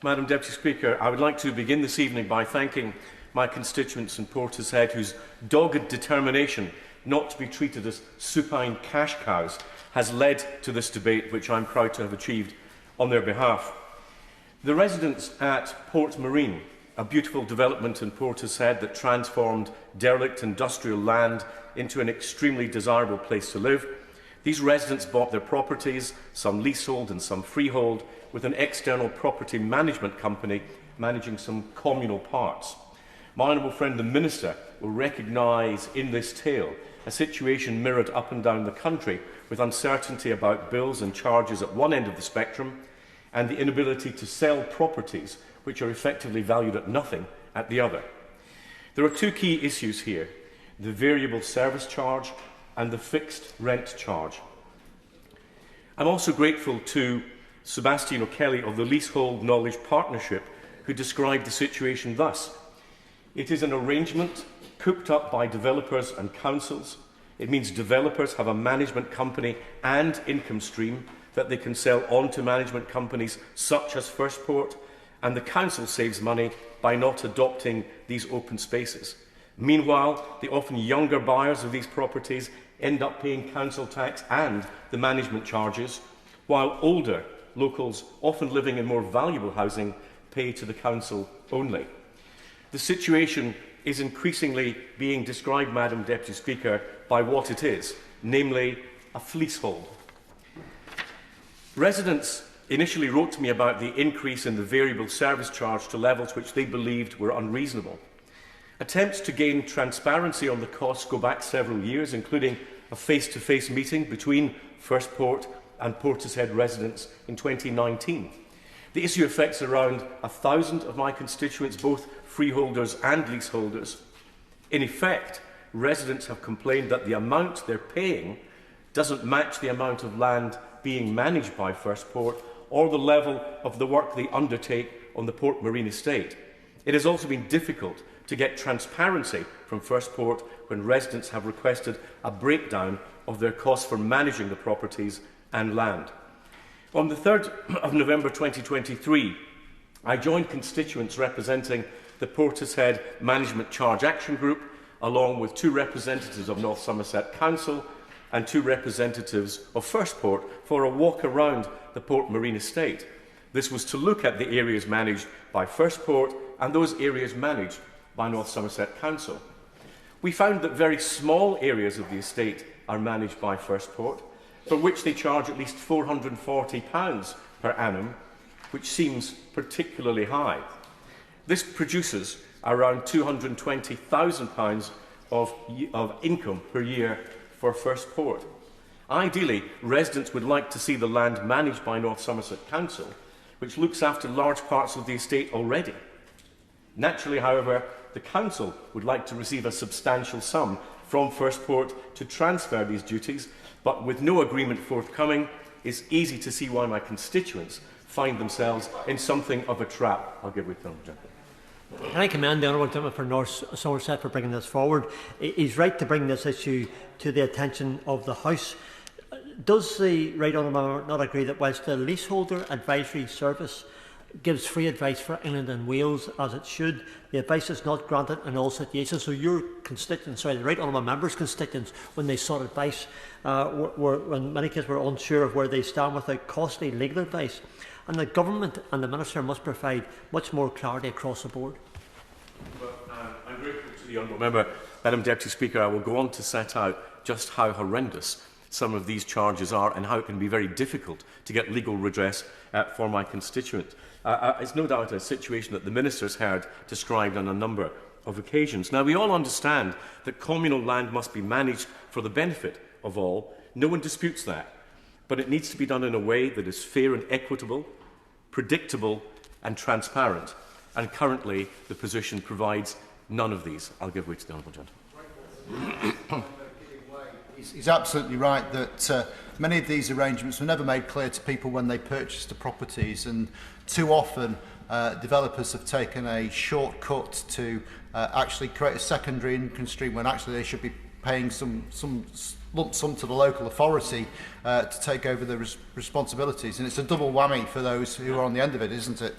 Madam Deputy Speaker, I would like to begin this evening by thanking my constituents in Portishead whose dogged determination not to be treated as supine cash cows has led to this debate, which I am proud to have achieved on their behalf. The residents at Port Marine, a beautiful development in Portishead that transformed derelict industrial land into an extremely desirable place to live, these residents bought their properties, some leasehold and some freehold, with an external property management company managing some communal parts. My honourable friend the Minister will recognise in this tale a situation mirrored up and down the country, with uncertainty about bills and charges at one end of the spectrum and the inability to sell properties which are effectively valued at nothing at the other. There are two key issues here: the variable service charge and the fixed rent charge. I'm also grateful to Sebastian O'Kelly of the Leasehold Knowledge Partnership, who described the situation thus: it is an arrangement cooked up by developers and councils. It means developers have a management company and income stream that they can sell on to management companies such as FirstPort, and the council saves money by not adopting these open spaces. Meanwhile, the often younger buyers of these properties end up paying council tax and the management charges, while older locals, often living in more valuable housing, pay to the council only. The situation is increasingly being described, Madam Deputy Speaker, by what it is, namely a fleecehold. Residents initially wrote to me about the increase in the variable service charge to levels which they believed were unreasonable. Attempts to gain transparency on the costs go back several years, including a face-to-face meeting between FirstPort and Portishead residents in 2019. The issue affects around 1,000 of my constituents, both freeholders and leaseholders. In effect, residents have complained that the amount they're paying doesn't match the amount of land being managed by FirstPort or the level of the work they undertake on the Port Marine estate. It has also been difficult to get transparency from FirstPort when residents have requested a breakdown of their costs for managing the properties and land. On the 3rd of November 2023, I joined constituents representing the Portishead Management Charge Action Group, along with 2 representatives of North Somerset Council and 2 representatives of FirstPort, for a walk around the Port Marine estate. This was to look at the areas managed by FirstPort and those areas managed by North Somerset Council. We found that very small areas of the estate are managed by FirstPort, for which they charge at least £440 per annum, which seems particularly high. This produces around £220,000 of income per year for FirstPort. Ideally, residents would like to see the land managed by North Somerset Council, which looks after large parts of the estate already. Naturally, however, the Council would like to receive a substantial sum from FirstPort to transfer these duties, but with no agreement forthcoming, it's easy to see why my constituents find themselves in something of a trap. I'll give way to the Honourable Gentleman. Can I commend the Honourable Gentleman for North Somerset for bringing this forward? He's right to bring this issue to the attention of the House. Does the Right Honourable not agree that whilst the Leaseholder Advisory Service gives free advice for England and Wales, as it should, the advice is not granted in all situations? So your constituents, the Right Honourable Members' constituents, when they sought advice, were in many cases were unsure of where they stand without costly legal advice. And the Government and the Minister must provide much more clarity across the board. Well, I'm grateful to the Honourable Member. Madam Deputy Speaker, I will go on to set out just how horrendous some of these charges are and how it can be very difficult to get legal redress for my constituent. It's no doubt a situation that the Minister has heard described on a number of occasions. Now, we all understand that communal land must be managed for the benefit of all. No one disputes that. But it needs to be done in a way that is fair and equitable, predictable and transparent. And currently, the position provides none of these. I'll give way to the Honourable Gentleman. He's absolutely right that many of these arrangements were never made clear to people when they purchased the properties, and too often developers have taken a shortcut to actually create a secondary income stream when actually they should be paying some lump sum to the local authority to take over the responsibilities. And it's a double whammy for those who are on the end of it, isn't it?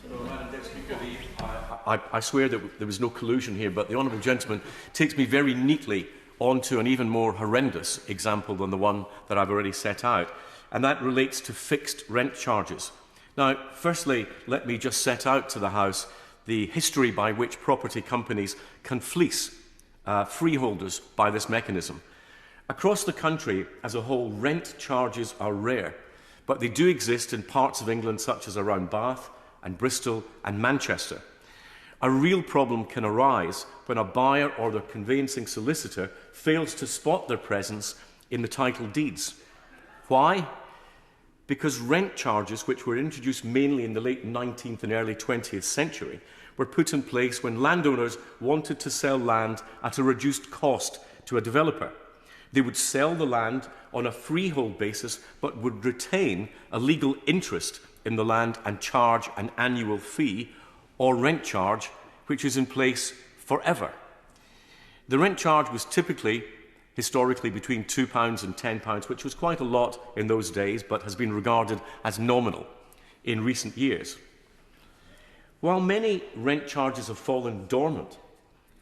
Madam Deputy Speaker, I swear that there was no collusion here, but the honourable gentleman takes me very neatly onto an even more horrendous example than the one that I've already set out, and that relates to fixed rent charges. Now, firstly, let me just set out to the House the history by which property companies can fleece freeholders by this mechanism. Across the country as a whole, rent charges are rare, but they do exist in parts of England such as around Bath and Bristol and Manchester. A real problem can arise when a buyer or their conveyancing solicitor fails to spot their presence in the title deeds. Why? Because rent charges, which were introduced mainly in the late 19th and early 20th century, were put in place when landowners wanted to sell land at a reduced cost to a developer. They would sell the land on a freehold basis, but would retain a legal interest in the land and charge an annual fee or rent charge, which is in place forever. The rent charge was typically, historically, between £2 and £10, which was quite a lot in those days, but has been regarded as nominal in recent years. While many rent charges have fallen dormant,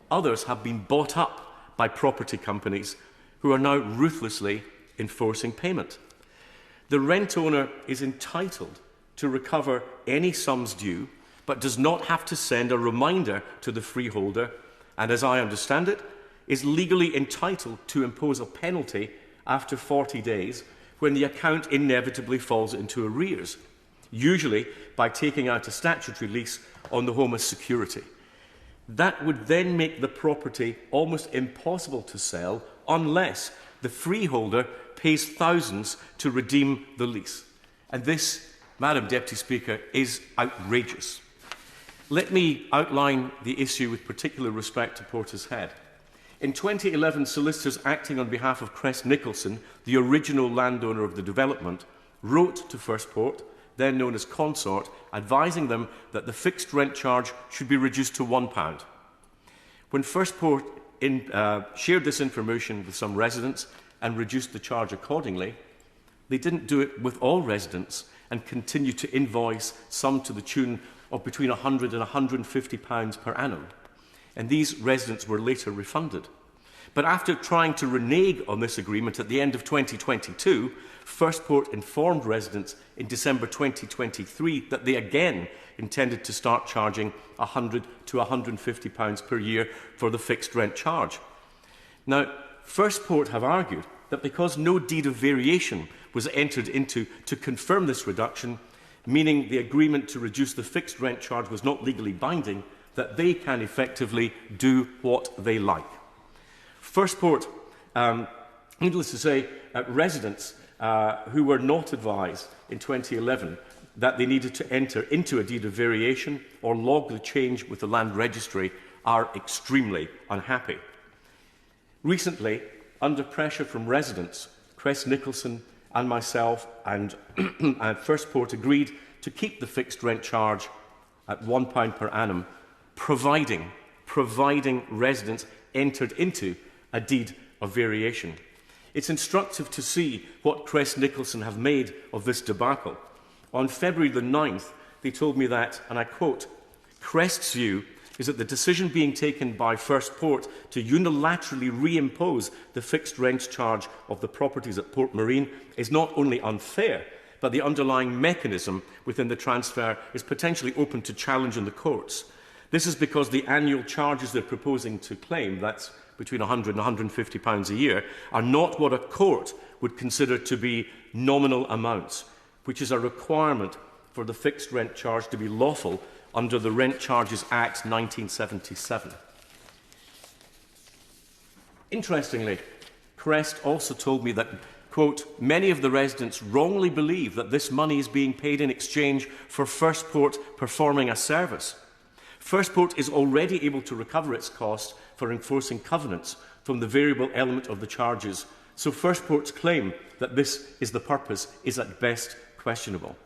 others have been bought up by property companies who are now ruthlessly enforcing payment. The rent owner is entitled to recover any sums due, but does not have to send a reminder to the freeholder, and as I understand it, is legally entitled to impose a penalty after 40 days when the account inevitably falls into arrears, usually by taking out a statutory lease on the home as security. That would then make the property almost impossible to sell unless the freeholder pays thousands to redeem the lease. And this, Madam Deputy Speaker, is outrageous. Let me outline the issue with particular respect to Portishead. In 2011, solicitors acting on behalf of Crest Nicholson, the original landowner of the development, wrote to FirstPort, then known as Consort, advising them that the fixed rent charge should be reduced to £1. When FirstPort shared this information with some residents and reduced the charge accordingly, they didn't do it with all residents and continued to invoice some to the tune of between £100 and £150 per annum. And these residents were later refunded. But after trying to renege on this agreement at the end of 2022, FirstPort informed residents in December 2023 that they again intended to start charging £100 to £150 per year for the fixed rent charge. Now, FirstPort have argued that because no deed of variation was entered into to confirm this reduction, meaning the agreement to reduce the fixed rent charge was not legally binding, that they can effectively do what they like. FirstPort, needless to say, residents who were not advised in 2011 that they needed to enter into a deed of variation or log the change with the land registry are extremely unhappy. Recently, under pressure from residents, Crest Nicholson and myself and FirstPort agreed to keep the fixed rent charge at £1 per annum, providing residents entered into a deed of variation. It's instructive to see what Crest Nicholson have made of this debacle. On February the 9th, they told me that, and I quote, "Crest's view is that the decision being taken by FirstPort to unilaterally reimpose the fixed rent charge of the properties at Port Marine is not only unfair, but the underlying mechanism within the transfer is potentially open to challenge in the courts. This is because the annual charges they're proposing to claim, that's between £100 and £150 a year, are not what a court would consider to be nominal amounts, which is a requirement for the fixed rent charge to be lawful under the Rent Charges Act 1977. Interestingly, Crest also told me that, quote, "Many of the residents wrongly believe that this money is being paid in exchange for FirstPort performing a service. FirstPort is already able to recover its costs for enforcing covenants from the variable element of the charges, so FirstPort's claim that this is the purpose is at best questionable."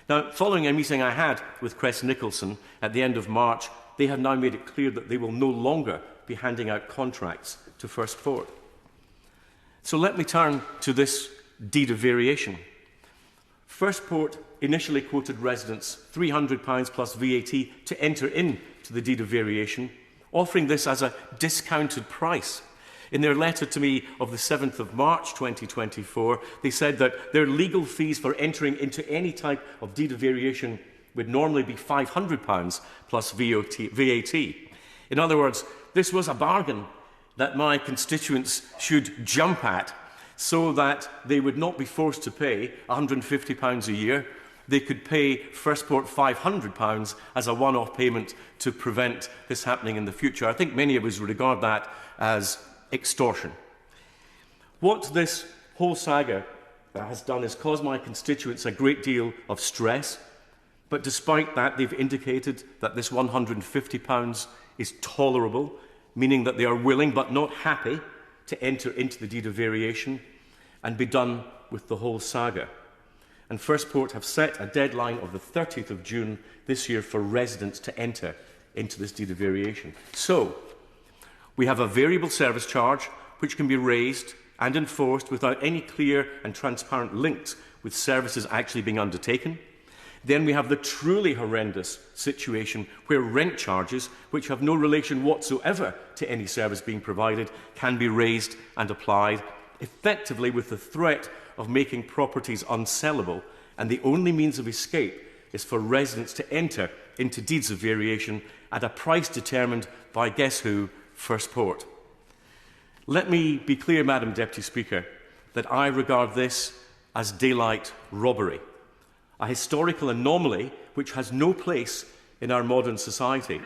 Now, following a meeting I had with Crest Nicholson at the end of March, they have now made it clear that they will no longer be handing out contracts to FirstPort. So let me turn to this deed of variation. FirstPort initially quoted residents £300 plus VAT to enter into the deed of variation, offering this as a discounted price. In their letter to me of the 7th of March 2024, they said that their legal fees for entering into any type of deed of variation would normally be £500 plus VAT. In other words, this was a bargain that my constituents should jump at so that they would not be forced to pay £150 a year. They could pay FirstPort £500 as a one-off payment to prevent this happening in the future. I think many of us regard that as extortion. What this whole saga has done is caused my constituents a great deal of stress, but despite that, they've indicated that this £150 is tolerable, meaning that they are willing but not happy to enter into the deed of variation and be done with the whole saga. And FirstPort have set a deadline of the 30th of June this year for residents to enter into this deed of variation. So, we have a variable service charge which can be raised and enforced without any clear and transparent links with services actually being undertaken. Then we have the truly horrendous situation where rent charges, which have no relation whatsoever to any service being provided, can be raised and applied, effectively with the threat of making properties unsellable, and the only means of escape is for residents to enter into deeds of variation at a price determined by, guess who, FirstPort. Let me be clear, Madam Deputy Speaker, that I regard this as daylight robbery, a historical anomaly which has no place in our modern society.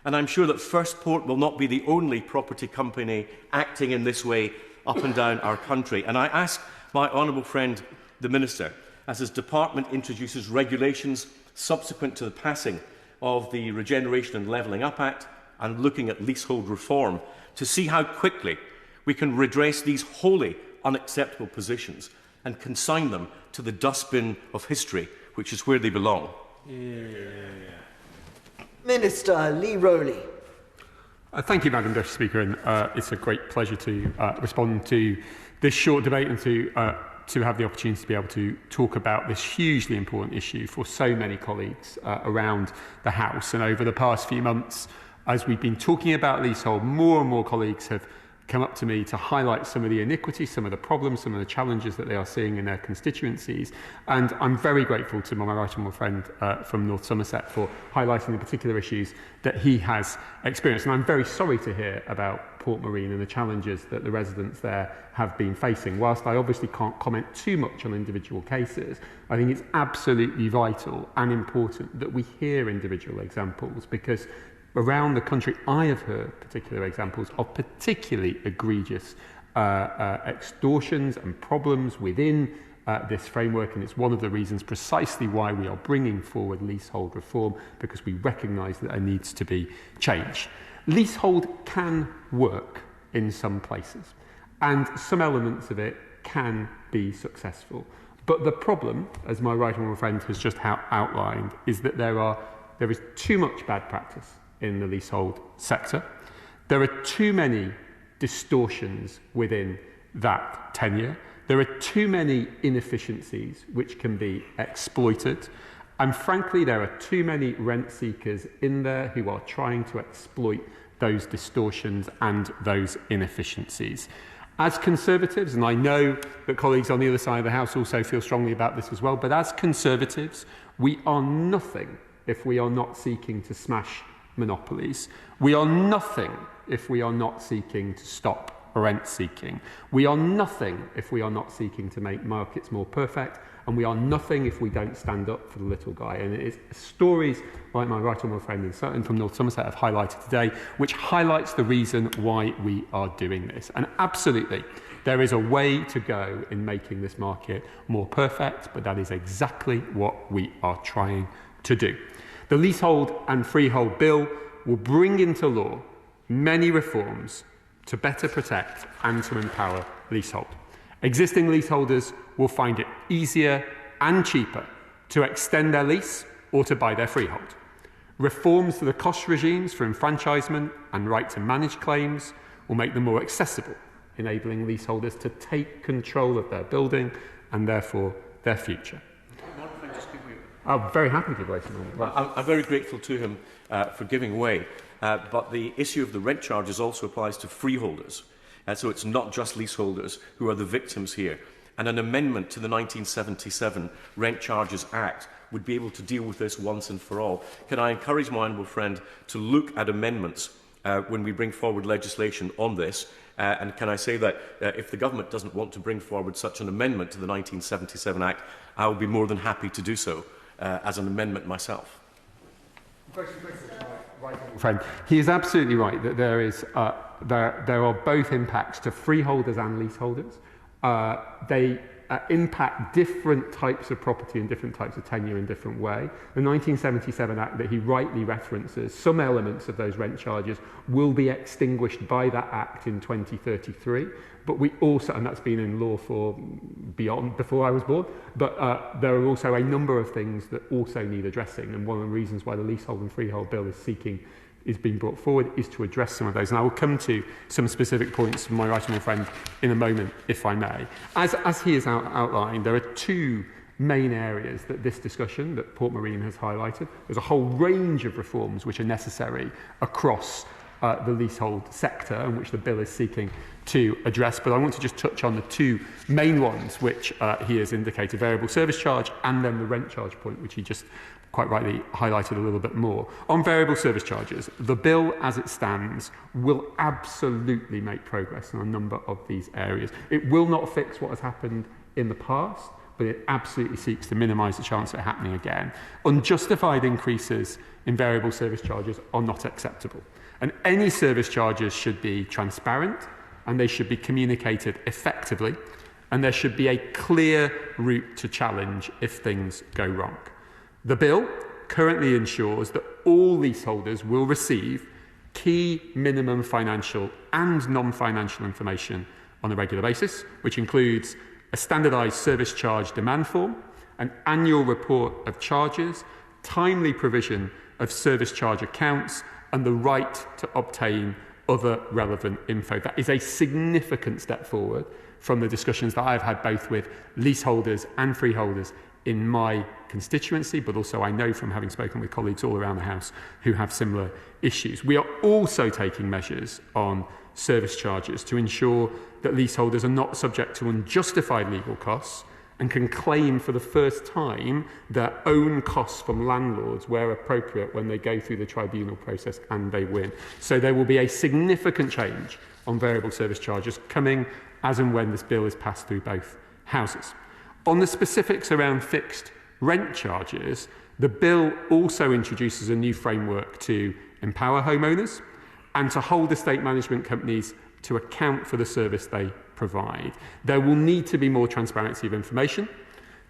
And I'm sure that FirstPort will not be the only property company acting in this way up and down our country. And I ask my honourable friend, the Minister, as his department introduces regulations subsequent to the passing of the Regeneration and Levelling Up Act and looking at leasehold reform, to see how quickly we can redress these wholly unacceptable positions and consign them to the dustbin of history, which is where they belong. Minister Lee Rowley. Thank you, Madam Deputy Speaker, and it's a great pleasure to respond to this short debate and to have the opportunity to be able to talk about this hugely important issue for so many colleagues around the House. And over the past few months, as we've been talking about leasehold, more and more colleagues have come up to me to highlight some of the iniquities, some of the problems, some of the challenges that they are seeing in their constituencies. And I'm very grateful to my right honourable friend from North Somerset for highlighting the particular issues that he has experienced. And I'm very sorry to hear about Port Marine and the challenges that the residents there have been facing. Whilst I obviously can't comment too much on individual cases, I think it's absolutely vital and important that we hear individual examples, because around the country, I have heard particular examples of particularly egregious extortions and problems within this framework, and it's one of the reasons precisely why we are bringing forward leasehold reform, because we recognise that there needs to be change. Leasehold can work in some places, and some elements of it can be successful. But the problem, as my right honourable friend has just outlined, is that there is too much bad practice in the leasehold sector. There are too many distortions within that tenure. There are too many inefficiencies which can be exploited. And frankly, there are too many rent seekers in there who are trying to exploit those distortions and those inefficiencies. As Conservatives, and I know that colleagues on the other side of the House also feel strongly about this as well, but as Conservatives, we are nothing if we are not seeking to smash monopolies. We are nothing if we are not seeking to stop rent seeking. We are nothing if we are not seeking to make markets more perfect, and we are nothing if we don't stand up for the little guy. And it is stories like my right honourable friend and certain from North Somerset have highlighted today, which highlights the reason why we are doing this. And absolutely, there is a way to go in making this market more perfect, but that is exactly what we are trying to do. The Leasehold and Freehold Bill will bring into law many reforms to better protect and to empower leasehold. Existing leaseholders will find it easier and cheaper to extend their lease or to buy their freehold. Reforms to the cost regimes for enfranchisement and right to manage claims will make them more accessible, enabling leaseholders to take control of their building and therefore their future. I'm very happy to give way to him. Well, I'm very grateful to him for giving way, but the issue of the rent charges also applies to freeholders. So it's not just leaseholders who are the victims here. And an amendment to the 1977 Rent Charges Act would be able to deal with this once and for all. Can I encourage my honourable friend to look at amendments when we bring forward legislation on this? And can I say that if the government doesn't want to bring forward such an amendment to the 1977 Act, I will be more than happy to do so as an amendment myself. Friend, he is absolutely right that there are both impacts to freeholders and leaseholders. They impact different types of property and different types of tenure in different way. The 1977 Act that he rightly references, some elements of those rent charges will be extinguished by that Act in 2033. But we also, and that's been in law for before I was born, but there are also a number of things that also need addressing. And one of the reasons why the Leasehold and Freehold Bill is being brought forward is to address some of those. And I will come to some specific points from my right honourable friend in a moment, if I may. As he has outlined, there are two main areas that this discussion that Port Marine has highlighted. There's a whole range of reforms which are necessary across the leasehold sector and which the bill is seeking to address. But I want to just touch on the two main ones which he has indicated, variable service charge and then the rent charge point, which he just quite rightly highlighted a little bit more. On variable service charges, the bill as it stands will absolutely make progress in a number of these areas. It will not fix what has happened in the past, but it absolutely seeks to minimise the chance of it happening again. Unjustified increases in variable service charges are not acceptable. And any service charges should be transparent and they should be communicated effectively, and there should be a clear route to challenge if things go wrong. The bill currently ensures that all leaseholders will receive key minimum financial and non-financial information on a regular basis, which includes a standardised service charge demand form, an annual report of charges, timely provision of service charge accounts, and the right to obtain other relevant info. That is a significant step forward from the discussions that I've had both with leaseholders and freeholders in my constituency, but also I know from having spoken with colleagues all around the House who have similar issues. We are also taking measures on service charges to ensure that leaseholders are not subject to unjustified legal costs and can claim for the first time their own costs from landlords where appropriate when they go through the tribunal process and they win. So there will be a significant change on variable service charges coming as and when this bill is passed through both houses. On the specifics around fixed rent charges, the bill also introduces a new framework to empower homeowners and to hold estate management companies to account for the service they provide. There will need to be more transparency of information.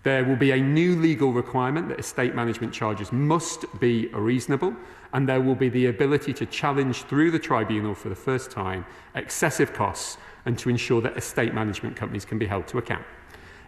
There will be a new legal requirement that estate management charges must be reasonable, and there will be the ability to challenge through the tribunal for the first time excessive costs and to ensure that estate management companies can be held to account.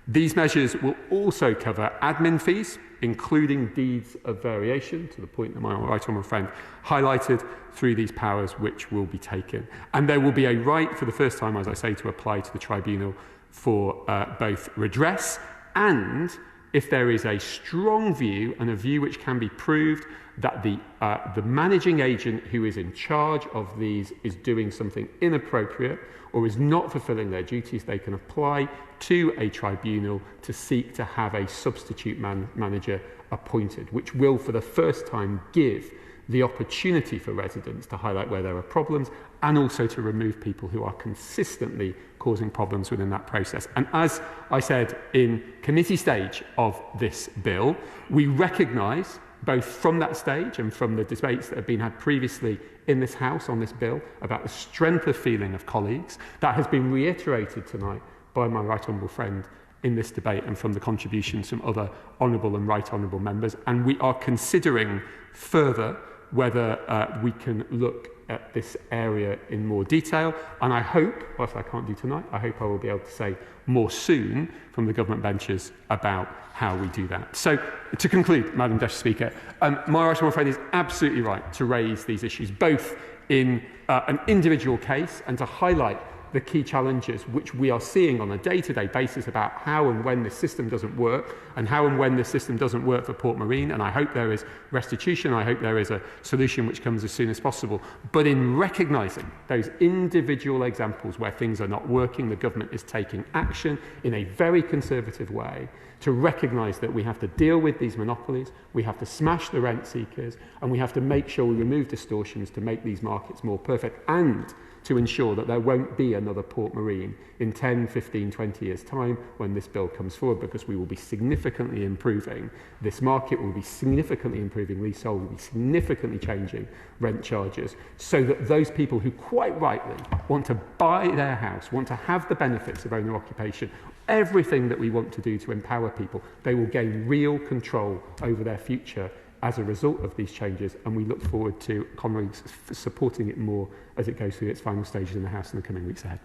These measures will also cover admin fees, including deeds of variation, to the point that my right honourable friend highlighted, through these powers which will be taken. And there will be a right for the first time, as I say, to apply to the tribunal for both redress and, if there is a strong view and a view which can be proved that the managing agent who is in charge of these is doing something inappropriate or is not fulfilling their duties, they can apply to a tribunal to seek to have a substitute manager appointed, which will for the first time give the opportunity for residents to highlight where there are problems and also to remove people who are consistently causing problems within that process. And as I said in committee stage of this bill, we recognise both from that stage and from the debates that have been had previously in this House on this bill about the strength of feeling of colleagues. That has been reiterated tonight by my right honourable friend in this debate and from the contributions from other honourable and right honourable members. And we are considering further whether we can look at this area in more detail. And I hope, whilst I can't do tonight, I hope I will be able to say more soon from the government benches about how we do that. So, to conclude, Madam Deputy Speaker, my right honourable friend is absolutely right to raise these issues, both in an individual case and to highlight the key challenges which we are seeing on a day-to-day basis about how and when this system doesn't work, and how and when this system doesn't work for Port Marine. And I hope there is restitution. I hope there is a solution which comes as soon as possible. But in recognising those individual examples where things are not working, the government is taking action in a very conservative way to recognise that we have to deal with these monopolies, we have to smash the rent seekers, and we have to make sure we remove distortions to make these markets more perfect, and to ensure that there won't be another Port Marine in 10, 15, 20 years' time when this bill comes forward, because we will be significantly improving this market, we'll be significantly improving leasehold, we'll be significantly changing rent charges, so that those people who quite rightly want to buy their house, want to have the benefits of owner occupation, everything that we want to do to empower people, they will gain real control over their future as a result of these changes, and we look forward to Conroy supporting it more as it goes through its final stages in the House in the coming weeks ahead.